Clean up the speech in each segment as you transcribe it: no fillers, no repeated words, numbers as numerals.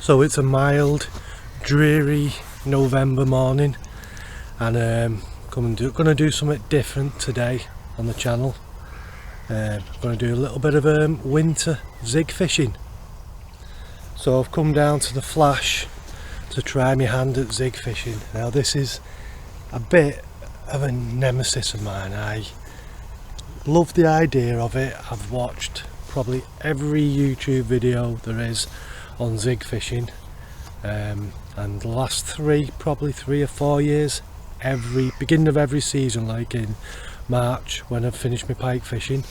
So it's a mild, dreary November morning, and gonna do something different today on the channel. I'm gonna do a little bit of winter zig fishing. So I've come down to the Flash to try my hand at zig fishing. Now this is a bit of a nemesis of mine. I love the idea of it. I've watched probably every YouTube video there is on zig fishing, and the last probably 3 or 4 years, every beginning of every season, like in March when I've finished my pike fishing,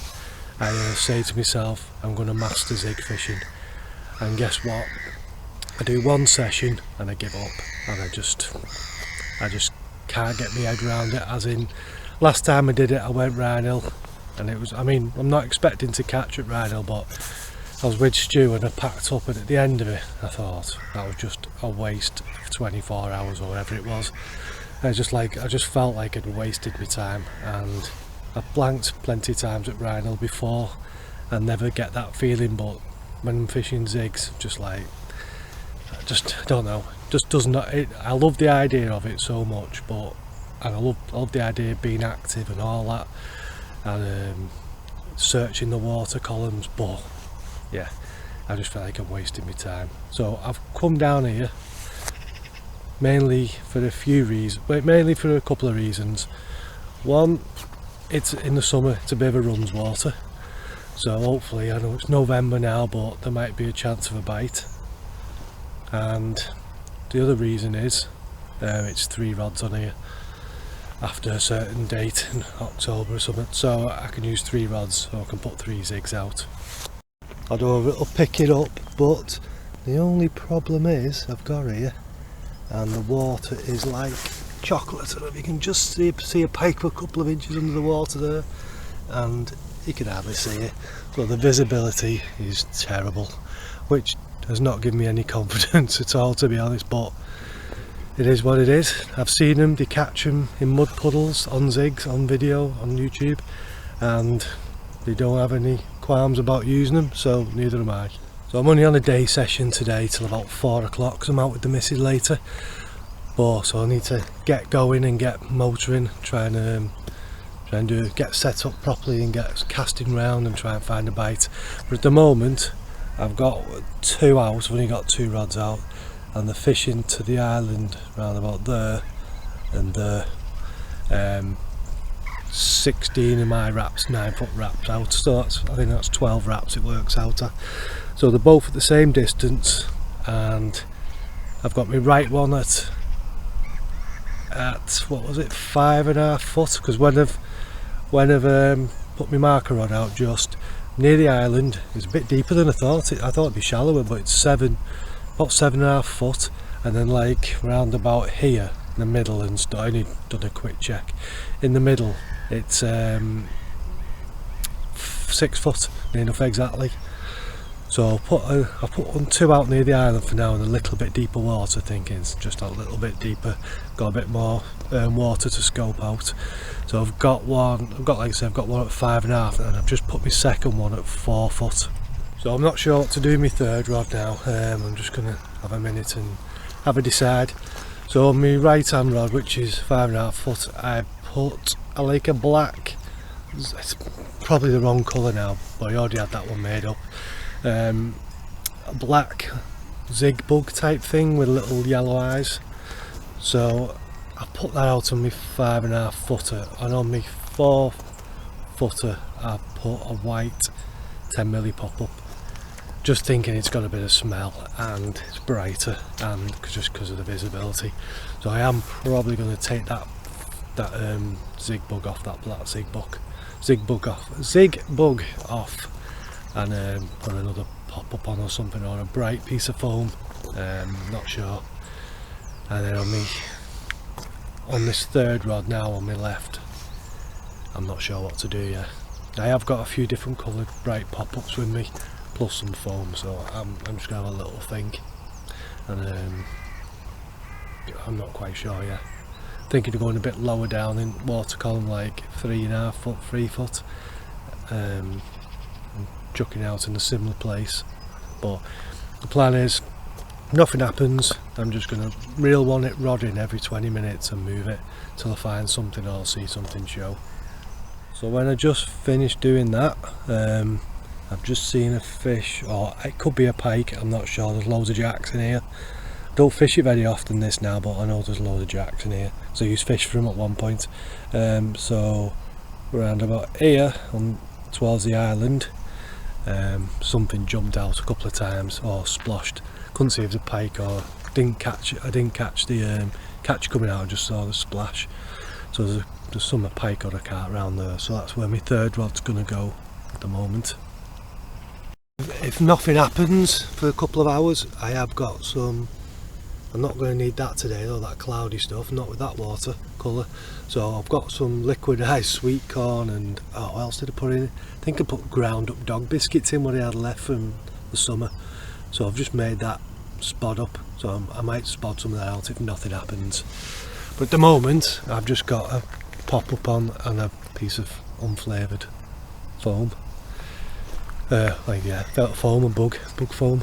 I say to myself, I'm going to master zig fishing. And guess what? I do one session and I give up, and I just can't get my head around it. As in, last time I did it I went Rhinehill, and it was, I mean, I'm not expecting to catch at Rhinehill, but I was with Stu and I packed up, and at the end of it I thought that was just a waste of 24 hours or whatever it was. I just felt like I'd wasted my time, and I've blanked plenty of times at Rhinehill before and never get that feeling, but when I'm fishing zigs, just like, I don't know, just does not, I love the idea of it so much, and I love the idea of being active and all that, and searching the water columns, but yeah, I just feel like I'm wasting my time. So I've come down here mainly for a couple of reasons. One, it's in the summer, it's a bit of a runs water, so hopefully, I know it's November now, but there might be a chance of a bite. And the other reason is it's 3 rods on here after a certain date in October or something, so I can use 3 rods, so I can put 3 zigs out. Although it'll pick it up, but the only problem is I've got here, and the water is like chocolate. I don't know if you can just see a pike a couple of inches under the water there, and you can hardly see it, so the visibility is terrible, which has not given me any confidence at all, to be honest, but it is what it is. I've seen them, they catch them in mud puddles on zigs on video on YouTube, and they don't have any qualms about using them, so neither am I. So I'm only on a day session today till about 4 o'clock, because I'm out with the missus later, so I need to get going and get motoring, try and get set up properly and get casting round and try and find a bite. But at the moment I've got 2 out, I've only got 2 rods out, and the fishing to the island round about there and there, 16 of my wraps, 9-foot wraps out, so I think that's 12 wraps it works out at. So they're both at the same distance, and I've got my right one at what was it, 5.5 foot, because when I've put my marker rod out just near the island, it's a bit deeper than I thought. I thought it'd be shallower, but it's about 7.5 foot, and then like round about here in the middle, and I only done a quick check, in the middle it's 6 foot, near enough exactly. So I'll put 2 out near the island for now in a little bit deeper water, thinking it's just a little bit deeper, got a bit more water to scope out. So I've got one at 5.5, and I've just put my second one at 4 foot. So I'm not sure what to do with my third rod now. I'm just going to have a minute and have a decide. So on my right hand rod, which is 5.5 foot, I put a black, it's probably the wrong colour now, but I already had that one made up, a black zig bug type thing with little yellow eyes. So I put that out on my 5.5 footer, and on my 4 footer I put a white 10mm pop up, just thinking it's got a bit of smell and it's brighter, and just because of the visibility. So I am probably going to take that zig bug off, that black zig bug off, and put another pop up on or something, or a bright piece of foam, not sure. And then on this third rod now on my left, I'm not sure what to do yet. I have got a few different coloured bright pop-ups with me, plus some foam, so I'm just going to have a little think, and I'm not quite sure yet. Thinking of going a bit lower down in water column, like 3.5 foot, 3 foot, chucking out in a similar place. But the plan is nothing happens, I'm just going to reel one rod in every 20 minutes and move it till I find something or see something show. So when I just finished doing that, I've just seen a fish, or it could be a pike, I'm not sure. There's loads of jacks in here. Don't fish it very often this now, but I know there's loads of jacks in here, so I used fish for them at one point. So around about here towards the island, something jumped out a couple of times or splashed. Couldn't see if it was a pike or didn't catch it. I didn't catch the catch coming out, I just saw the splash. So there's some pike or a carp around there, so that's where my third rod's gonna go at the moment. If nothing happens for a couple of hours, I have got some. I'm not going to need that today though, that cloudy stuff, not with that water colour. So I've got some liquidised sweet corn and, oh, what else did I put in? I think I put ground up dog biscuits in what I had left from the summer. So I've just made that spod up, so I might spod some of that out if nothing happens. But at the moment I've just got a pop up on and a piece of unflavoured foam. Felt foam and bug foam.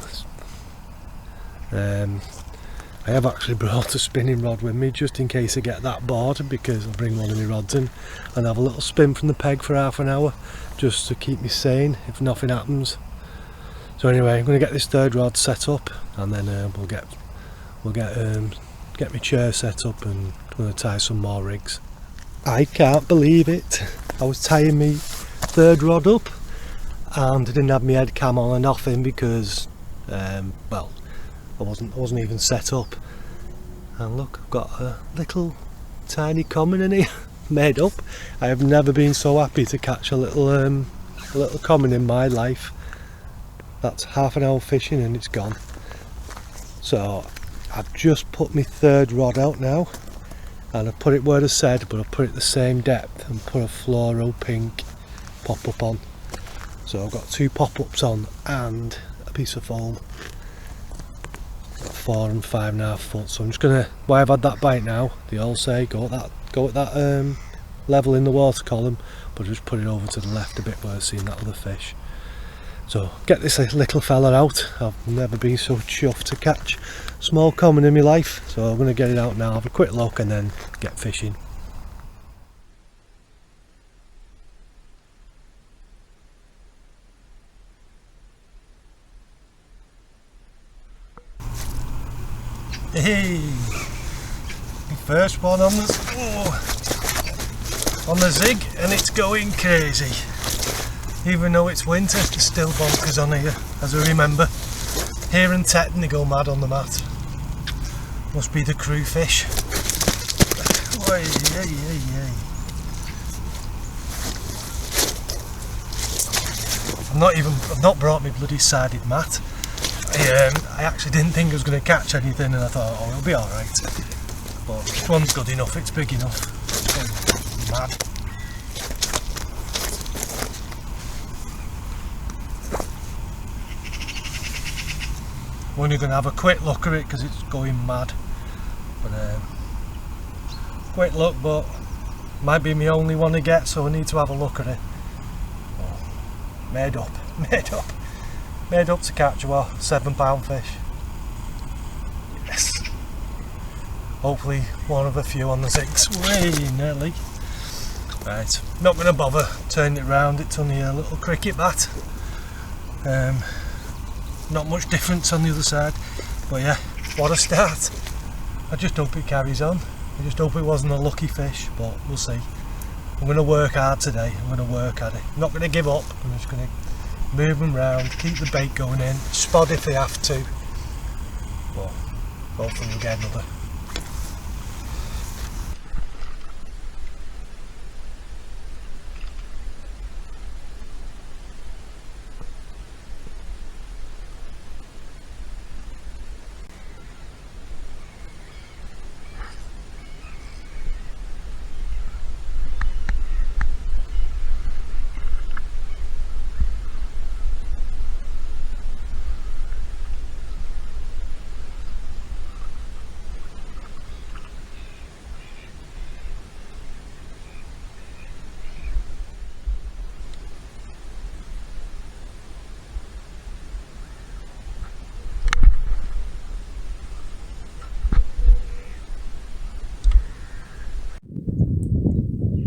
I have actually brought a spinning rod with me just in case I get that bored, because I'll bring one of my rods in and have a little spin from the peg for half an hour just to keep me sane if nothing happens. So anyway, I'm going to get this third rod set up, and then we'll get my chair set up, and I'm going to tie some more rigs. I can't believe it. I was tying my third rod up and I didn't have my head cam on or nothing because well, I wasn't even set up, and look, I've got a little tiny common in here made up. I have never been so happy to catch a little common in my life. That's half an hour fishing and it's gone. So I've just put my third rod out now, and I've put it where I said, but I've put it the same depth and put a fluoro pink pop up on. So I've got two pop-ups on and a piece of foam. 4 and 5.5 foot. So I'm just gonna, why I've had that bite now, they all say go at that level in the water column, but just put it over to the left a bit where I've seen that other fish. So get this little fella out. I've never been so chuffed to catch small common in my life, so I'm gonna get it out now, have a quick look and then get fishing. Hey, the first one on the zig, and it's going crazy. Even though it's winter, there's still bonkers on here, as I remember. Here and Tet, and they go mad on the mat. Must be the crew fish. I've not brought my bloody sided mat. I actually didn't think I was going to catch anything, and I thought, oh, it'll be alright. But this one's good enough, it's big enough. It's mad. I'm only going to have a quick look at it because it's going mad. But quick look, but might be my only one to get, so I need to have a look at it. Oh, made up to catch a £7 fish. Yes. Hopefully one of a few on the zigs. Way nearly. Right, not going to bother turning it round. It's only a little cricket bat. Not much difference on the other side. But yeah, what a start. I just hope it carries on. I just hope it wasn't a lucky fish, but we'll see. I'm going to work hard today. I'm going to work at it. I'm not going to give up. I'm just going to move them round, keep the bait going in, spot if they have to, but hopefully we'll get another.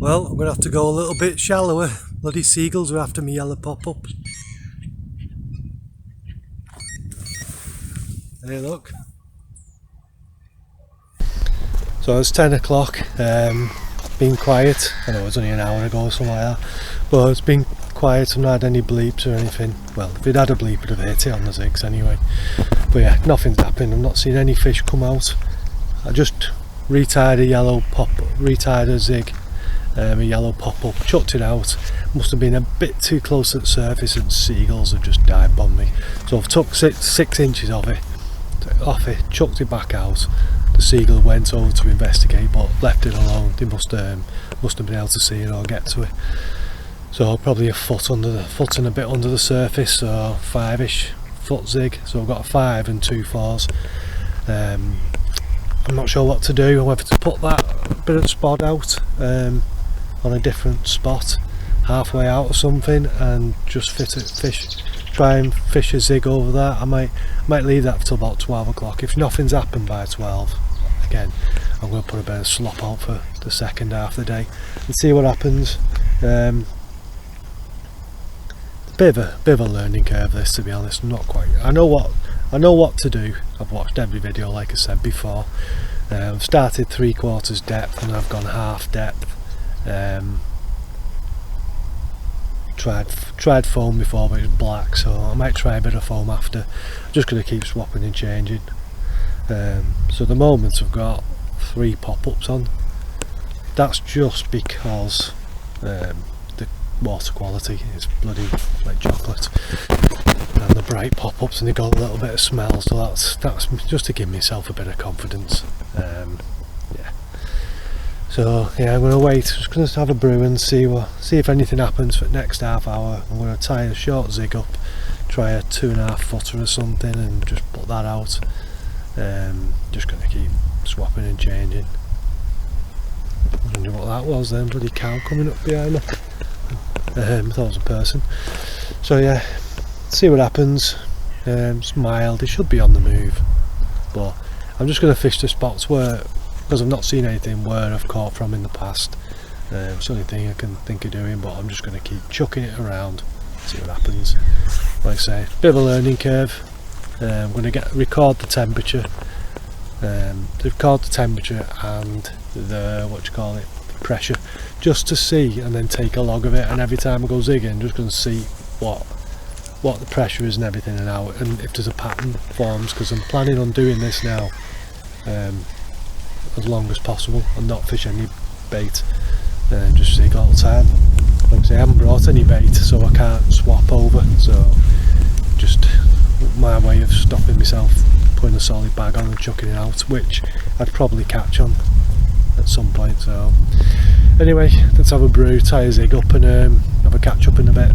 Well, I'm going to have to go a little bit shallower. Bloody seagulls are after me yellow pop-ups. Hey, look. So it's 10 o'clock, been quiet. I know it was only an hour ago or something like that, but it's been quiet. I've not had any bleeps or anything. Well, if it had a bleep, it would have hit it on the zigs anyway. But yeah, nothing's happened. I've not seen any fish come out. I just retied a zig, a yellow pop-up, chucked it out. Must have been a bit too close to the surface and seagulls have just dive bombed me. So I've took 6 inches off it, chucked it back out. The seagull went over to investigate, but left it alone. They must have been able to see it or get to it. So probably a foot and a bit under the surface, so 5ish foot zig. So I've got a 5 and 2 4s. I'm not sure what to do, whether to put that bit of spot out on a different spot, halfway out or something, and just try and fish a zig over that. I might leave that till about 12 o'clock. If nothing's happened by 12, again, I'm going to put a bit of slop out for the second half of the day and see what happens. Bit of a learning curve this, to be honest. I'm not quite. I know what to do. I've watched every video, like I said before. I've started 3/4 depth and I've gone half depth. Tried foam before, but it was black, so I might try a bit of foam after. I'm just going to keep swapping and changing. So at the moment I've got 3 pop-ups on. That's just because the water quality is bloody like chocolate, and the bright pop-ups, and they got a little bit of smell, so that's just to give myself a bit of confidence. Yeah. So yeah, I'm going to wait, just going to have a brew and see if anything happens for the next half hour. I'm going to tie a short zig up, try a 2.5 footer or something, and just put that out. Just going to keep swapping and changing. I wonder what that was then, bloody cow coming up behind me. I thought it was a person. So yeah, see what happens. It's mild, it should be on the move, but I'm just going to fish the spots where, because I've not seen anything where I've caught from in the past. It's the only thing I can think of doing, but I'm just going to keep chucking it around, see what happens. Like I say, bit of a learning curve. I'm going to record the temperature, and the pressure, just to see, and then take a log of it. And every time I go zigging, I'm just going to see what the pressure is and everything, and how, and if there's a pattern forms, because I'm planning on doing this now as long as possible and not fish any bait, and just zig all the time. Like I say, I haven't brought any bait, so I can't swap over, so just my way of stopping myself putting a solid bag on and chucking it out, which I'd probably catch on at some point. So anyway, let's have a brew, tie a zig up, and have a catch up in a bit.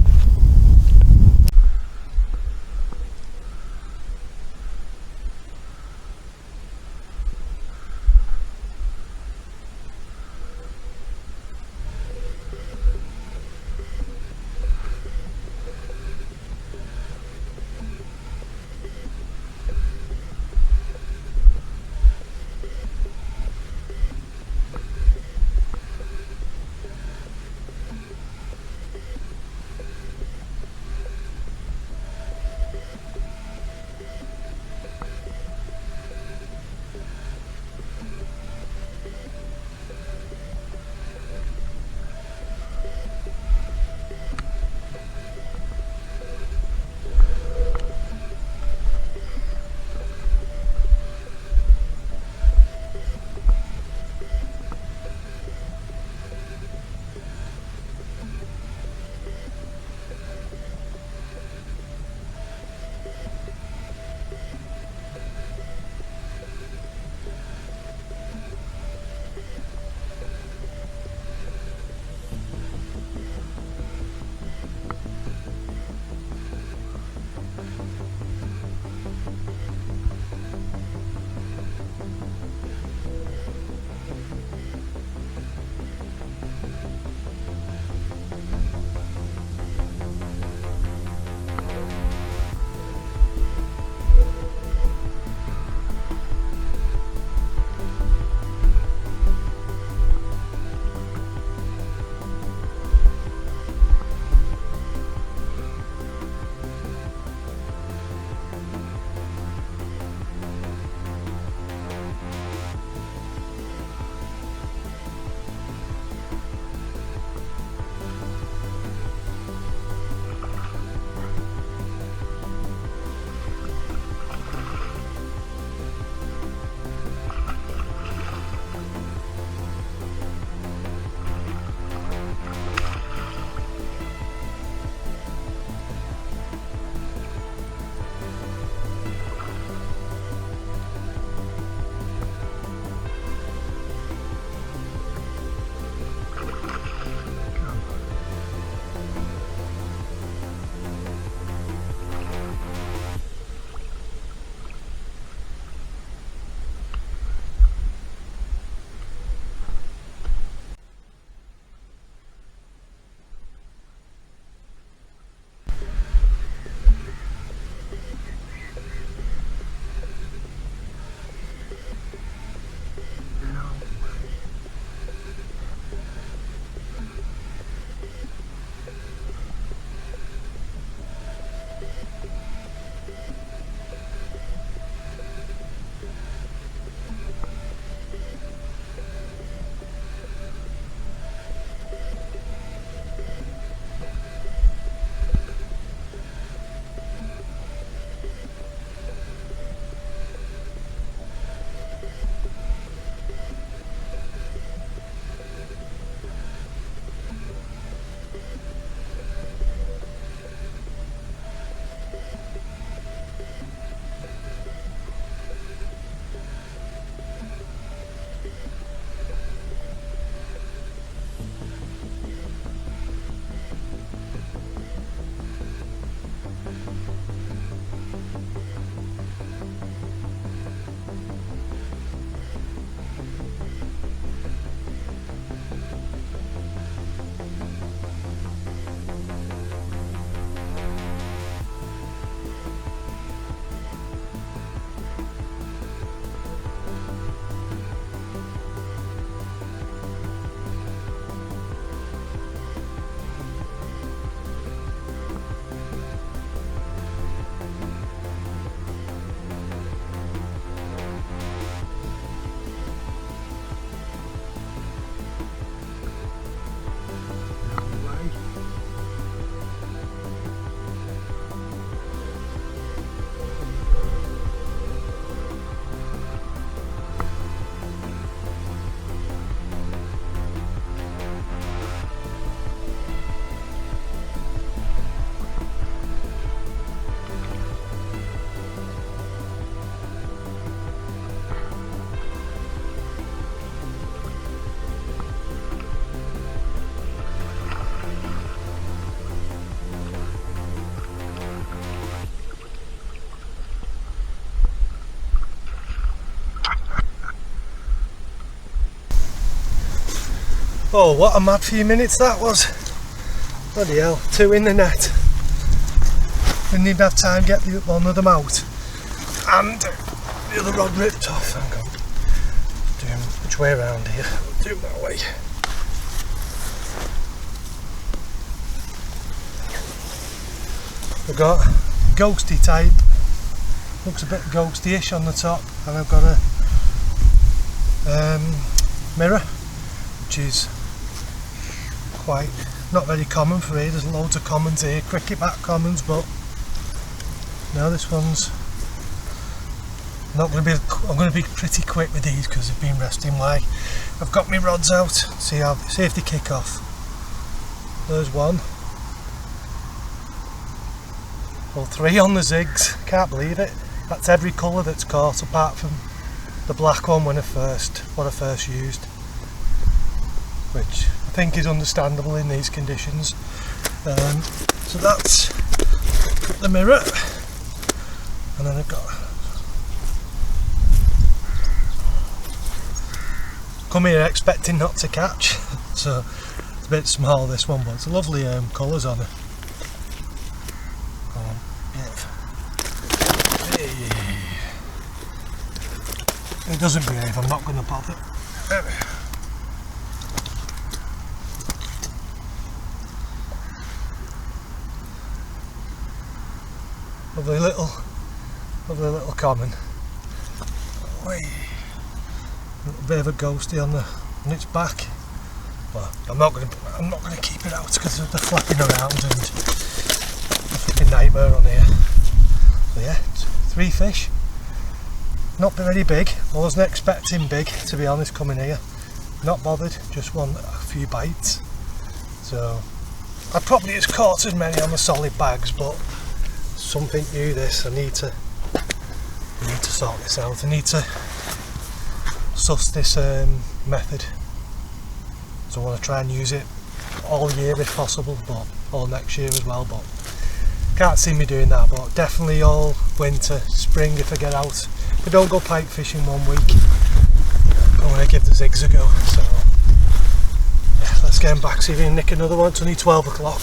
Oh, what a mad few minutes that was. Bloody hell, 2 in the net. Didn't even have time to get one of them out. And the other rod ripped off. Hang on. Doing which way around here? I'll do that way. I've got ghosty type. Looks a bit ghosty-ish on the top, and I've got a mirror, which is quite not very common for here. There's loads of commons here, cricket bat commons, but no, this one's not going to be. I'm going to be pretty quick with these because they've been resting while I've got my rods out. See if they kick off. There's one. Well, 3 on the zigs. Can't believe it. That's every colour that's caught apart from the black one what I first used, which I think is understandable in these conditions. So that's the mirror, and then I've got come here expecting not to catch, so it's a bit small this one, but it's lovely colours on it. It doesn't behave, I'm not going to bother. Lovely little common. Whee. A little bit of a ghosty on its back. Well, I'm not going to keep it out because they're flapping around and a fucking nightmare on here. So yeah, 3 fish. Not very big. I wasn't expecting big, to be honest, coming here. Not bothered, just want a few bites. So I probably has caught as many on the solid bags, but something new this. I need to sort this out. I need to suss this method. So I want to try and use it all year if possible, but all next year as well. But can't see me doing that. But definitely all winter, spring if I get out. If I don't go pike fishing 1 week, I want to give the zigs a go. So yeah, let's get him back, see if we can nick another one. It's only 12 o'clock.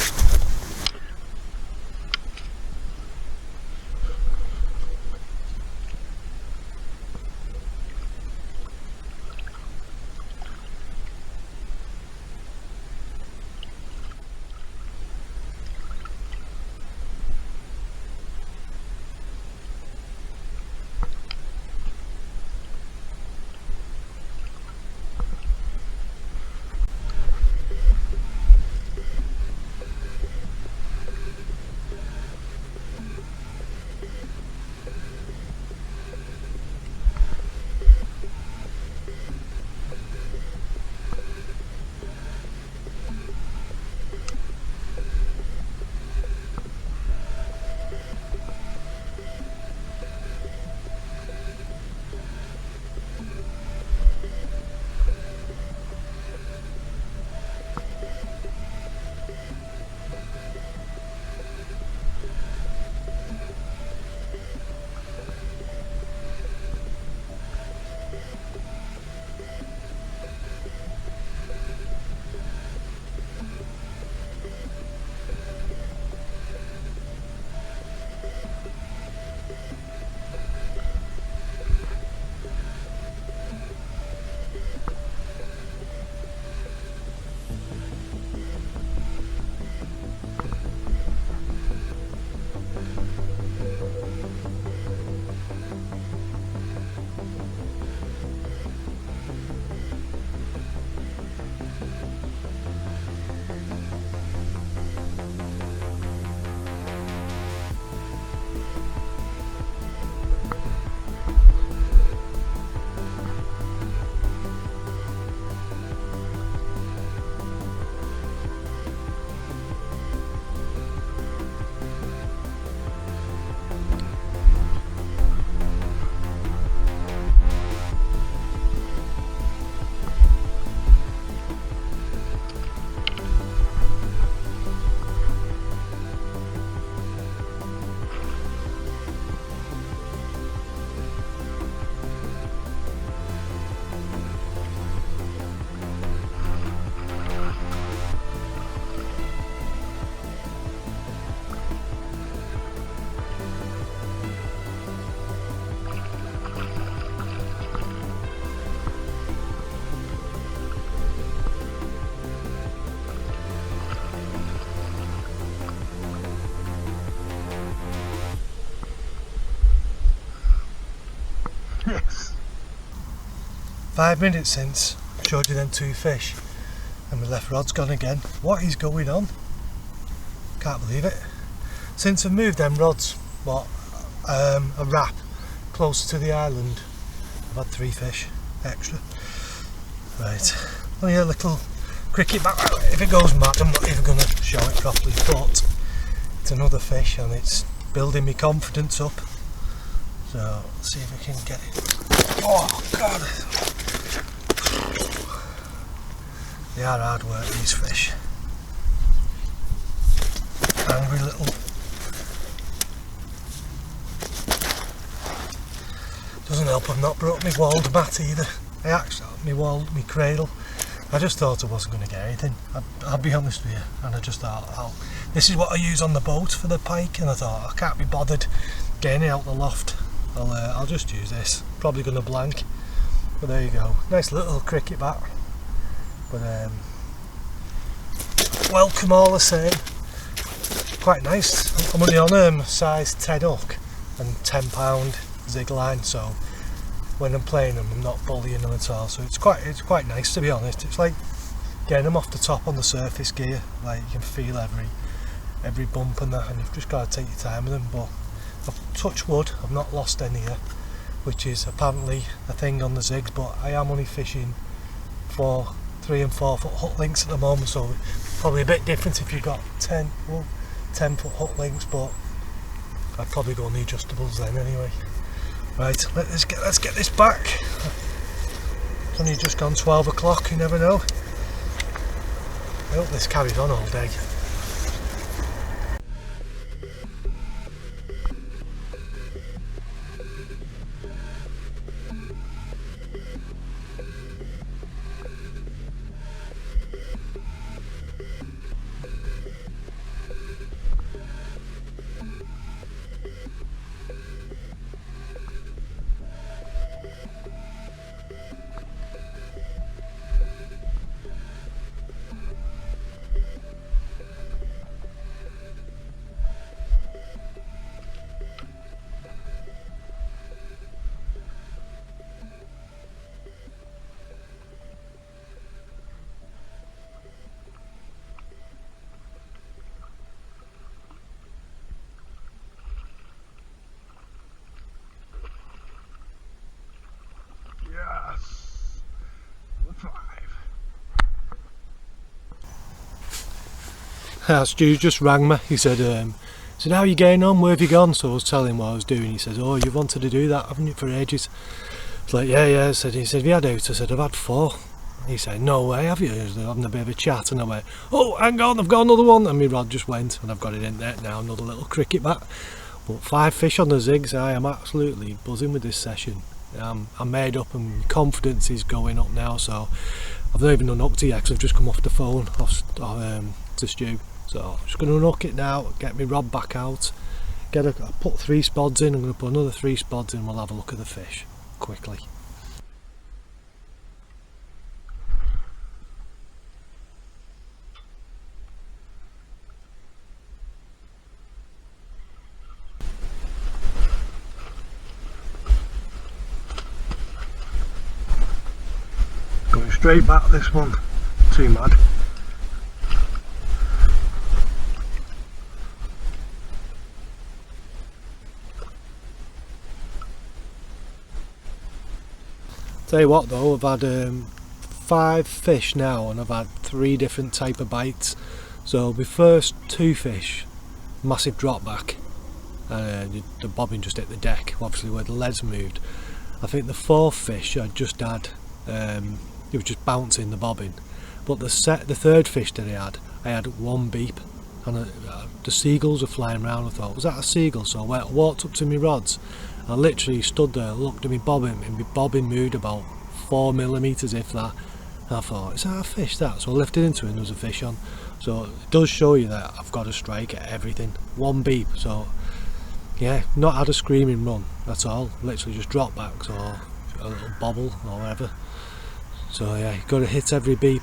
5 minutes since I showed you them 2 fish and my left rod's gone again. What is going on? Can't believe it. Since I've moved them rods, what, a wrap closer to the island, I've had 3 fish extra. Right, only a little cricket back. If it goes mad I'm not even going to show it properly, but it's another fish and it's building my confidence up. So let's see if we can get it. Oh god! They are hard work, these fish. Angry little. Doesn't help I've not brought my walled mat either. I actually my cradle. I just thought I wasn't going to get anything. I'll be honest with you, and I just thought, this is what I use on the boat for the pike, and I thought I can't be bothered getting it out the loft. I'll just use this. Probably going to blank, but there you go. Nice little cricket bat. But welcome all the same. Quite nice. I'm only on size 10 hook and £10 zig line, so when I'm playing them I'm not bullying them at all, so it's quite nice, to be honest. It's like getting them off the top on the surface gear, like you can feel every bump and that, and you've just got to take your time with them. But I've touched wood, I've not lost any yet, which is apparently a thing on the zigs, but I am only fishing for 3 and 4 foot hook lengths at the moment, so probably a bit different if you've got 10 foot hook lengths, but I'd probably go on the adjustables then anyway. Right, let's get this back. It's only just gone 12 o'clock, you never know. I hope this carries on all day. Yes! 5. Stu just rang me. He said, how are you getting on? Where have you gone? So I was telling him what I was doing. He says, oh, you've wanted to do that, haven't you, for ages? I was like, yeah. He said, have you had out? I said, I've had 4. He said, no way, have you? I was having a bit of a chat, and I went, oh, hang on, I've got another one. And my rod just went, and I've got it in there now, another little cricket bat. But 5 fish on the zigs. I am absolutely buzzing with this session. I'm made up and confidence is going up now, so I've not even unhooked it yet because I've just come off the phone to Stu. So I'm just going to unhook it now, get my rod back out, I put 3 spods in. I'm going to put another 3 spods in, we'll have a look at the fish quickly. Going straight back this one, too mad. Tell you what though, I've had 5 fish now and I've had 3 different type of bites. So my first 2 fish, massive drop back, and the bobbin just hit the deck, obviously where the lead's moved. I think the 4th fish I just had, it was just bouncing the bobbin. But the 3rd fish that I had 1 beep, and the seagulls were flying around. I thought, was that a seagull? So I walked up to my rods. I literally stood there, looked at my bobbin, and my bobbin moved about 4mm, if that. And I thought, is that a fish, that? So I lifted into it and there was a fish on. So it does show you that I've got a strike at everything. 1 beep, so yeah, not had a screaming run, that's all. Literally just drop backs or a little bobble or whatever. So yeah, you've got to hit every beep.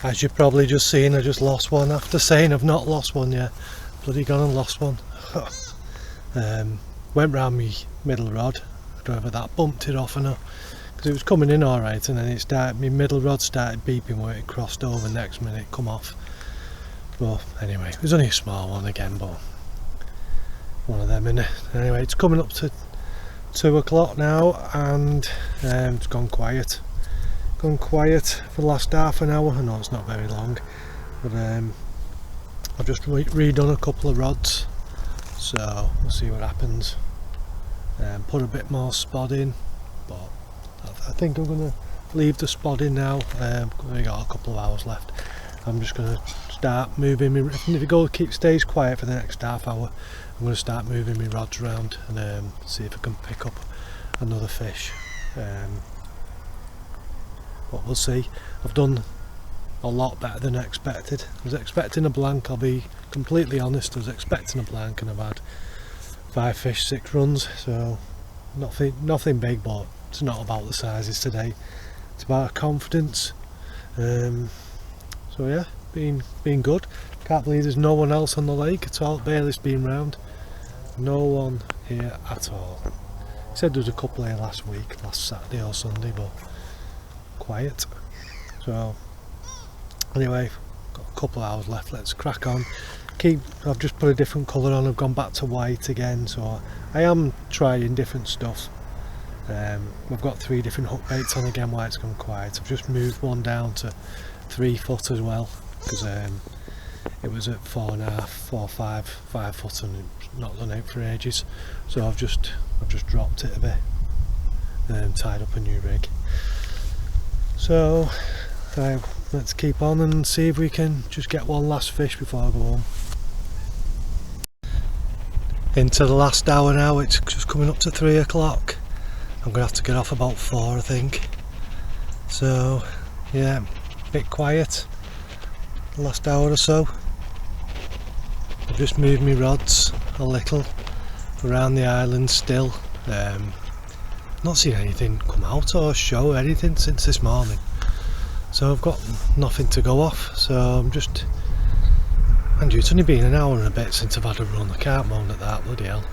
As you've probably just seen, I just lost one after saying I've not lost one yet. Bloody gone and lost one. Went round me middle rod. I don't know whether that bumped it off or not, because it was coming in alright, and then it started, my middle rod started beeping where it crossed over. Next minute it come off. But anyway, it was only a small one again, but one of them, innit? Anyway, it's coming up to 2 o'clock now, and it's gone quiet for the last half an hour. I know it's not very long, but I've just redone a couple of rods, so we'll see what happens. Put a bit more spod in, but I think I'm going to leave the spod in now. We've got a couple of hours left. I'm just going to start moving me, if it stays quiet for the next half hour, I'm going to start moving my rods around and see if I can pick up another fish. But we'll see. I've done a lot better than I expected. I was expecting a blank, I'll be completely honest. I was expecting a blank, and I've had 5 fish, 6 runs, so nothing big, but it's not about the sizes today. It's about confidence. So yeah, been good. Can't believe there's no one else on the lake at all. Bailey's been round. No one here at all. He said there was a couple here last Saturday or Sunday, but quiet. So anyway, got a couple of hours left. Let's crack on. I've just put a different colour on. I've gone back to white again, so I am trying different stuff. We've got 3 different hook baits on again while it's gone quiet. I've just moved one down to 3 foot as well, because it was at 4.5, 4, 5 foot, and it's not done out for ages. So I've just dropped it a bit and tied up a new rig. So let's keep on and see if we can just get one last fish before I go home. Into the last hour now. It's just coming up to 3 o'clock. I'm gonna have to get off about 4, I think. So yeah, a bit quiet the last hour or so. I've just moved my rods a little around the island still. Not seen anything come out or show anything since this morning, so I've got nothing to go off. So I'm just, and it's only been an hour and a bit since I've had a run. I can't moan at that, bloody hell.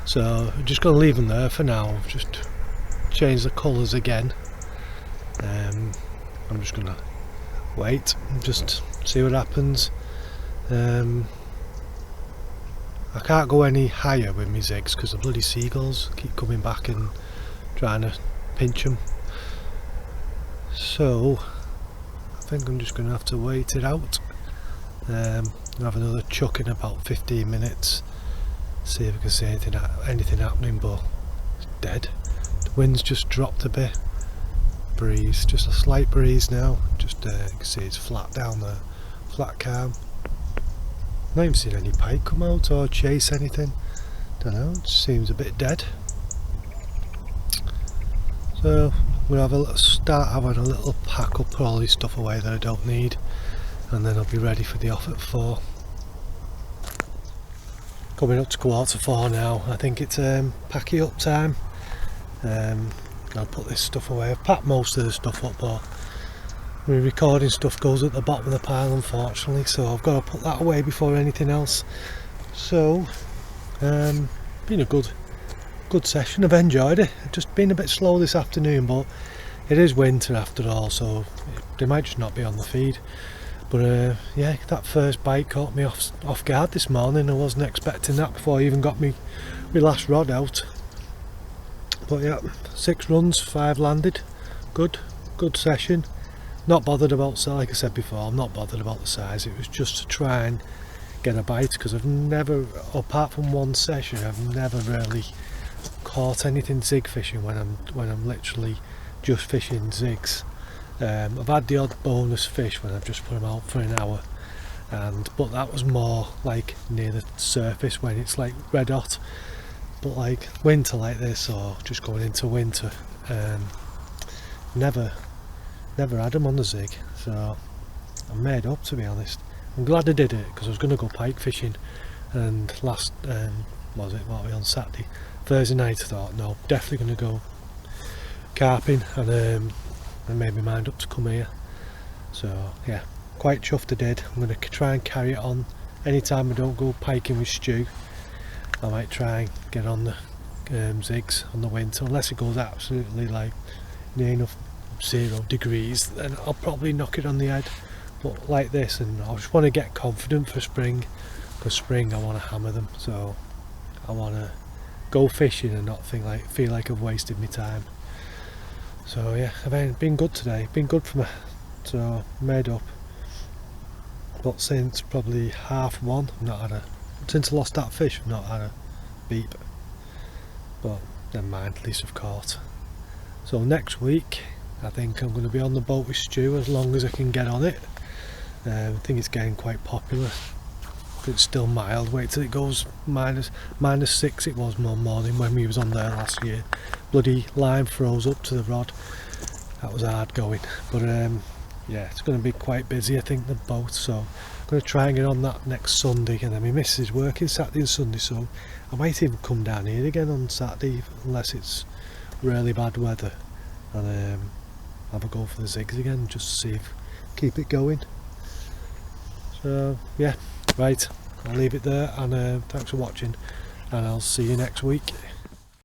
So I'm just going to leave them there for now. I've just changed the colours again. I'm just going to wait and just see what happens. I can't go any higher with my zigs because the bloody seagulls keep coming back and trying to pinch them. So I think I'm just going to have to wait it out. I'll have another chuck in about 15 minutes, see if I can see anything happening, but it's dead. The wind's just dropped a bit. Breeze, just a slight breeze now. Just you can see it's flat down there, flat calm. Not even seen any pike come out or chase anything. Don't know, it seems a bit dead. So we'll start having a little pack up, put all this stuff away that I don't need, and then I'll be ready for the off at 4. Coming up to 3:15 now. I think it's packing up time. Gotta put this stuff away. I've packed most of the stuff up, but my recording stuff goes at the bottom of the pile, unfortunately, so I've got to put that away before anything else. So been a good session. I've enjoyed it. It's just been a bit slow this afternoon, but it is winter after all, so they might just not be on the feed. But yeah, that first bite caught me off guard this morning. I wasn't expecting that before I even got my last rod out. But yeah, 6 runs, 5 landed. Good session. Not bothered about, like I said before, I'm not bothered about the size. It was just to try and get a bite, because I've never, apart from one session, I've never really caught anything zig fishing when I'm literally just fishing zigs. I've had the odd bonus fish when I've just put them out for an hour, but that was more like near the surface when it's like red hot. But like winter like this, or just going into winter, never had them on the zig, so I'm made up, to be honest. I'm glad I did it, because I was going to go pike fishing, and what were we on Saturday? Thursday night I thought, no, definitely going to go carping, and I made my mind up to come here. So yeah, quite chuffed I did. I'm going to try and carry it on. Anytime I don't go piking with Stu, I might try and get on the zigs on the winter, unless it goes absolutely like near enough 0 degrees, then I'll probably knock it on the head. But like this, and I just want to get confident for spring, because spring I want to hammer them, so I want to go fishing and not feel like I've wasted my time. So yeah, I've been good today, been good for me, so made up. But since probably 1:30 I've not had since I lost that fish I've not had a beep. But never mind, at least I've caught. So next week I think I'm going to be on the boat with Stu as long as I can get on it. I think it's getting quite popular. It's still mild. Wait till it goes -6 it was one morning when we was on there last year. Bloody line froze up to the rod. That was hard going. But yeah, it's going to be quite busy I think, the boat, so I'm going to try and get on that next Sunday, and then my missus is working Saturday and Sunday, so I might even come down here again on Saturday unless it's really bad weather, and have a go for the zigs again, just to see if keep it going. So yeah, right, I'll leave it there, and thanks for watching, and I'll see you next week.